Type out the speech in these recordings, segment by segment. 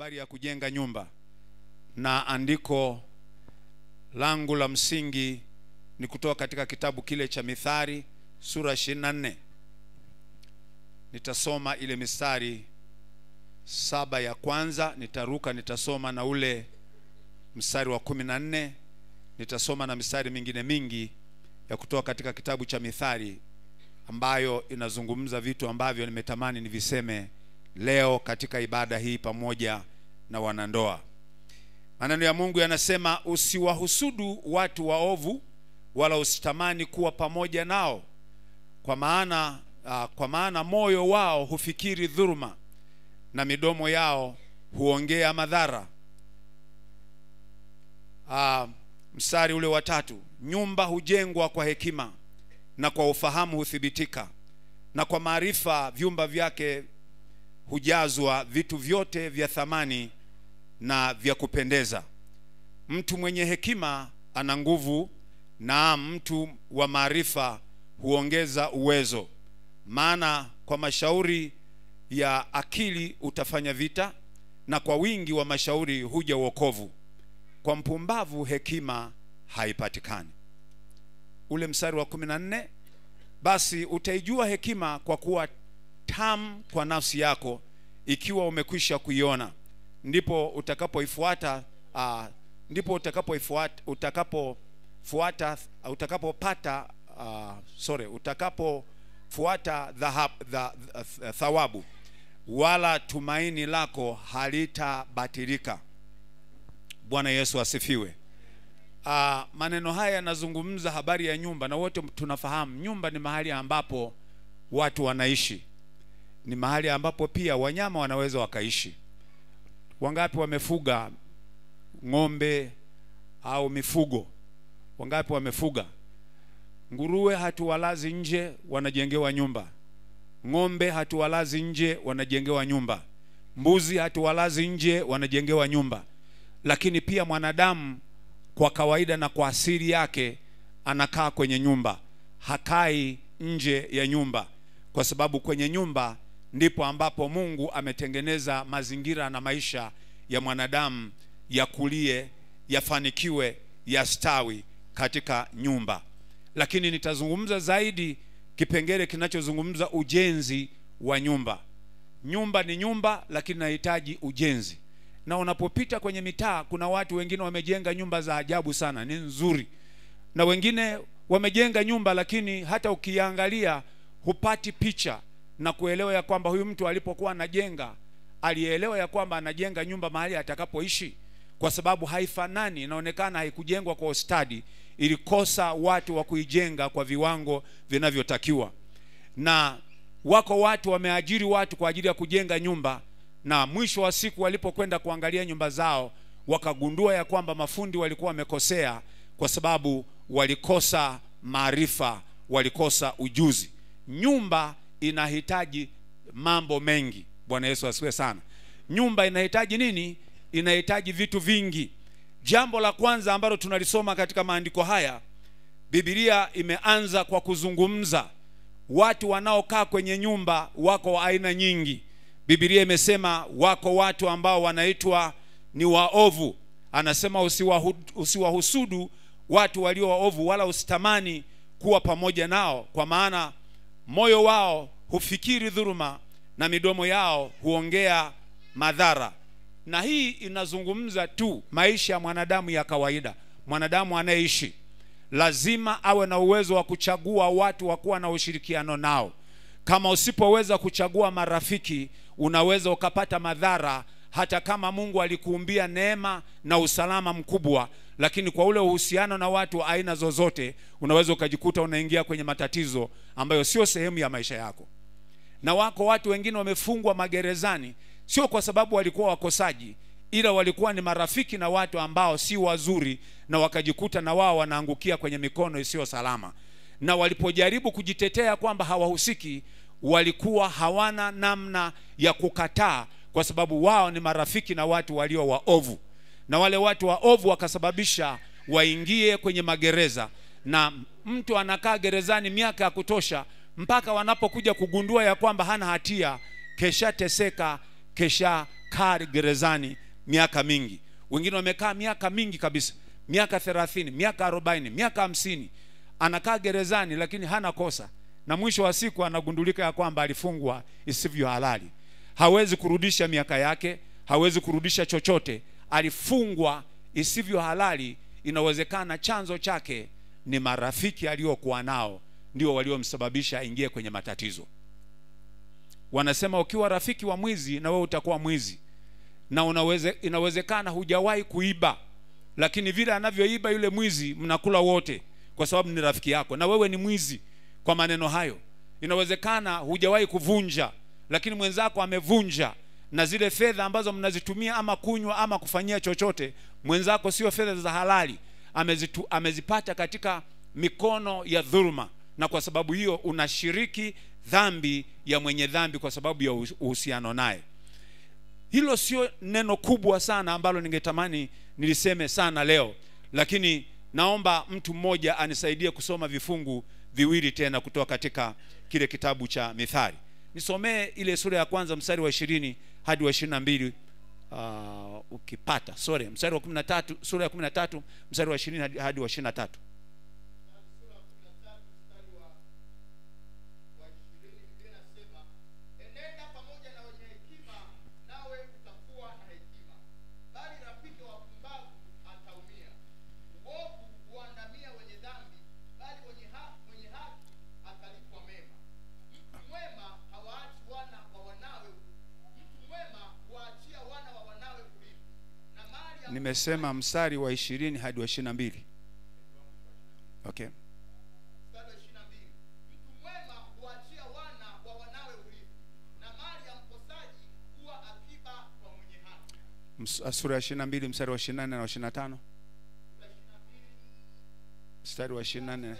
habari ya kujenga nyumba, na andiko langu la msingi ni kutoka katika kitabu kile cha Mithali sura 24. Nitasoma ile mistari 7 ya kwanza, nitaruka nitasoma na ule mstari wa 14, nitasoma na mistari mingine mingi ya kutoka katika kitabu cha Mithali ambayo inazungumza vitu ambavyo nimetamani niviseme leo katika ibada hii pamoja na wanandoa. Maneno ya Mungu yanasema, usiwahusudu watu waovu wala usitamani kuwa pamoja nao, kwa maana moyo wao hufikiri dhuluma na midomo yao huongea madhara. Mstari ule wa 3, nyumba hujengwa kwa hekima na kwa ufahamu huthibitika, na kwa maarifa vyumba vyake hujazwa vitu vyote vya thamani na vya kupendeza. Mtu mwenye hekima ana nguvu, na mtu wa maarifa huongeza uwezo. Maana kwa mashauri ya akili utafanya vita, na kwa wingi wa mashauri huja wokovu. Kwa mpumbavu hekima haipatikani. Ule mstari wa 14, basi utaijua hekima kwa kuwa tamu kwa nafsi yako, ikiwa umekwisha kuiona, utakapopata thawabu, wala tumaini lako halitabatilika. Bwana Yesu asifiwe. Maneno haya yanazungumza habari ya nyumba, na wote tunafahamu nyumba ni mahali ambapo watu wanaishi, ni mahali ambapo pia wanyama wanaweza wakaishi. Wangapi wamefuga ng'ombe au mifugo? Wangapi wamefuga nguruwe? Hatuwalazi nje, wanajengewa nyumba. Ng'ombe hatuwalazi nje, wanajengewa nyumba. Mbuzi hatuwalazi nje, wanajengewa nyumba. Lakini pia mwanadamu kwa kawaida na kwa asili yake anakaa kwenye nyumba, hakai nje ya nyumba, kwa sababu kwenye nyumba ndipo ambapo Mungu ametengeneza mazingira na maisha ya mwanadamu yakulie, yafanikiwe, yastawi katika nyumba. Lakini nitazungumza zaidi kipengele kinachozungumza ujenzi wa nyumba. Nyumba ni nyumba, lakini inahitaji ujenzi. Na unapopita kwenye mitaa, kuna watu wengine wamejenga nyumba za ajabu sana, ni nzuri, na wengine wamejenga nyumba lakini hata ukiangalia hupati picha na kuelewa ya kwamba huyu mtu alipokuwa anajenga alielewa ya kwamba anajenga nyumba mahali atakapoishi, kwa sababu haifanani, inaonekana haikujengwa kwa ustadi, ilikosa watu wa kuijenga kwa viwango vinavyotakiwa. Na wako watu wameajiri watu kwa ajili ya kujenga nyumba, na mwisho wa siku walipokwenda kuangalia nyumba zao wakagundua ya kwamba mafundi walikuwa wamekosea, kwa sababu walikosa maarifa, walikosa ujuzi. Nyumba inahitaji mambo mengi. Bwana Yesu asifiwe sana. Nyumba inahitaji nini? Inahitaji vitu vingi. Jambo la kwanza ambalo tunalisoma katika maandiko haya, Biblia imeanza kwa kuzungumza watu wanaokaa kwenye nyumba. Wako wa aina nyingi. Biblia imesema wako watu ambao wanaitwa ni waovu. Anasema usiwahusudu watu walio waovu, wala usitamani kuwa pamoja nao, kwa maana moyo wao hufikiri dhuluma na midomo yao huongea madhara. Na hii inazungumza tu maisha ya mwanadamu ya kawaida. Mwanadamu anayeishi lazima awe na uwezo wa kuchagua watu wa kuwa na ushirikiano nao. Kama usipoweza kuchagua marafiki, unaweza ukapata madhara. Hata kama Mungu alikuumbia neema na usalama mkubwa, lakini kwa ule uhusiano na watu wa aina zozote, unaweza ukajikuta unaingia kwenye matatizo ambayo sio sehemu ya maisha yako. Na wako watu wengine wamefungwa magerezani, sio kwa sababu walikuwa wakosaji, ila walikuwa ni marafiki na watu ambao si wazuri, na wakajikuta na wao wanaangukia kwenye mikono isiyo salama. Na walipojaribu kujitetea kwamba hawahusiki, walikuwa hawana namna ya kukataa, kwa sababu wao ni marafiki na watu walio waovu. Na wale watu waovu wakasababisha waingie kwenye magereza, na mtu anakaa gerezani miaka ya kutosha, mpaka wanapokuja kugundua ya kwamba hana hatia, kesha teseka, kesha wamekaa gerezani miaka mingi, wengine wamekaa miaka mingi kabisa, miaka 30, miaka 40, miaka 50, anakaa gerezani lakini hana kosa, na mwisho wa siku anagundulika ya kwamba alifungwa isivyo halali. Hawezi kurudisha miaka yake, hawezi kurudisha chochote, alifungwa isivyo halali. Inawezekana chanzo chake ni marafiki aliokuwa nao, ndio waliomsababisha aingie kwenye matatizo. Wanasema ukiwa rafiki wa mwizi na wewe utakuwa mwizi, na inawezekana hujawahi kuiba, lakini vile anavyoiba yule mwizi mnakula wote, kwa sababu ni rafiki yako na wewe ni mwizi kwa maneno hayo. Inawezekana hujawahi kuvunja, lakini mwenzako amevunja, na zile fedha ambazo mnazitumia ama kunywa ama kufanyia chochote, mwenzako sio fedha za halali, amezipata katika mikono ya dhulma, na kwa sababu hiyo unashiriki dhambi ya mwenye dhambi kwa sababu ya uhusiano naye. Hilo sio neno kubwa sana ambalo ningetamani niliseme sana leo, lakini naomba mtu mmoja anisaidie kusoma vifungu viwili tena kutoka katika kile kitabu cha Mithali. Nisomee ile sura ya kwanza mstari wa 20 hadi wa 22, ukipata mstari wa 13, sura ya 13 mstari wa 20 hadi wa 23. Nimesema mstari wa 20 hadi wa 22. Okay. Mstari wa 22. Mtu mwema huachia wana wa wanawe urithi, na mali ya mkosaji huwa akiba kwa mwenye haki. Sura ya 22 mstari wa 24 na 25. Mstari wa 24.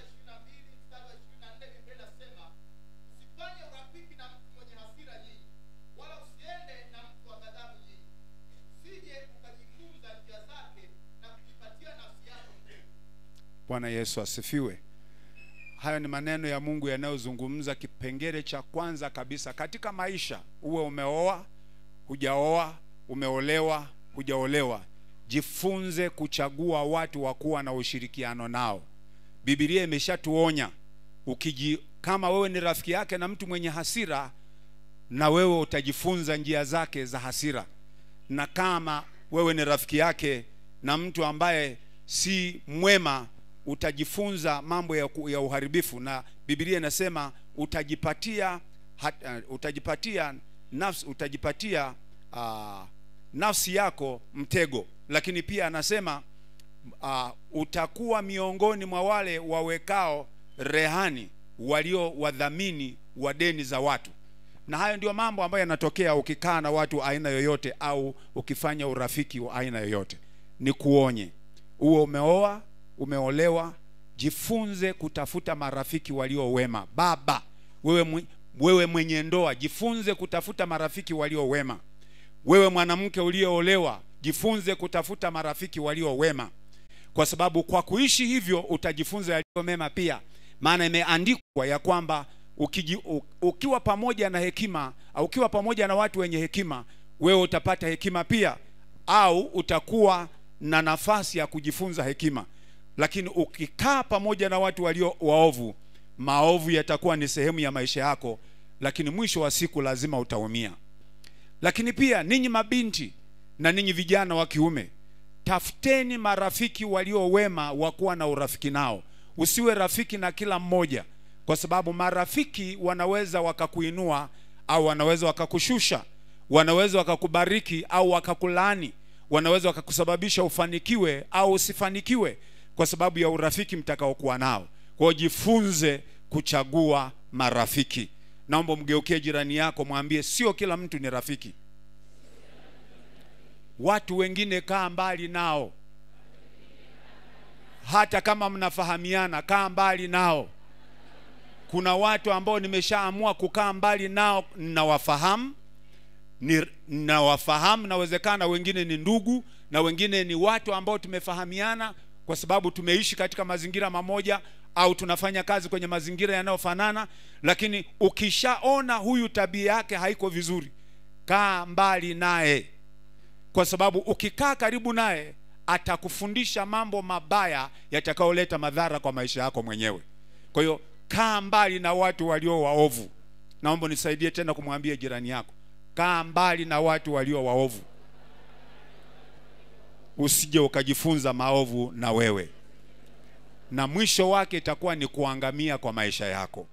Bwana Yesu asifiwe. Hayo ni maneno ya Mungu yanayozungumza kipengele cha kwanza kabisa katika maisha. Uwe umeoa, hujaoa, umeolewa, hujaolewa, jifunze kuchagua watu wa kuwa na ushirikiano nao. Biblia imeshatuonya, kama wewe ni rafiki yake na mtu mwenye hasira, na wewe utajifunza njia zake za hasira, na kama wewe ni rafiki yake na mtu ambaye si mwema, utajifunza mambo ya uharibifu. Na Biblia inasema utajipatia nafsi yako mtego. Lakini pia anasema utakuwa miongoni mwa wale wawekao rehani, walio wadhamini wa deni za watu. Na hayo ndio mambo ambayo yanatokea ukikaa na watu aina yoyote, au ukifanya urafiki wa aina yoyote. Ni kuonye, uwe umeoa, umeolewa, jifunze kutafuta marafiki walio wema. Baba, wewe mwenye ndoa, jifunze kutafuta marafiki walio wema. Wewe mwanamke uliyoolewa, jifunze kutafuta marafiki walio wema, kwa sababu kwa kuishi hivyo utajifunza yaliyo mema pia. Maana imeandikwa ya kwamba ukiwa pamoja na hekima, au ukiwa pamoja na watu wenye hekima, wewe utapata hekima pia, au utakuwa na nafasi ya kujifunza hekima. Lakini ukikaa pamoja na watu walio waovu, maovu yatakuwa ni sehemu ya maisha yako, lakini mwisho wa siku lazima utaumia. Lakini pia ninyi mabinti na ninyi vijana wa kiume, tafuteni marafiki walio wema wa kuwa na urafiki nao. Usiwe rafiki na kila mmoja, kwa sababu marafiki wanaweza wakakuinua au wanaweza wakakushusha, wanaweza wakakubariki au wakakulaani, wanaweza wakakusababisha ufanikiwe au usifanikiwe kwa sababu ya urafiki mtakaokuwa nao. Kwa hiyo jifunze kuchagua marafiki. Naomba mgeukie jirani yako, mwambie sio kila mtu ni rafiki. Watu wengine kaa mbali nao. Hata kama mnafahamiana, kaa mbali nao. Kuna watu ambao nimeshaamua kukaa mbali nao, ninawafahamu, nawezekana wengine ni ndugu, na wengine ni watu ambao tumefahamiana kwa sababu tumeishi katika mazingira mamoja, au tunafanya kazi kwenye mazingira yanayofanana. Lakini ukishaona huyu tabia yake haiko vizuri, kaa mbali naye. kwa sababu ukikaa karibu naye atakufundisha mambo mabaya yatakayoleta madhara kwa maisha yako mwenyewe. Kwa hiyo kaa mbali na watu walio waovu. Naomba nisaidie tena kumwambia jirani yako, kaa mbali na watu walio waovu, usije ukajifunza maovu na wewe, na mwisho wake itakuwa ni kuangamia kwa maisha yako.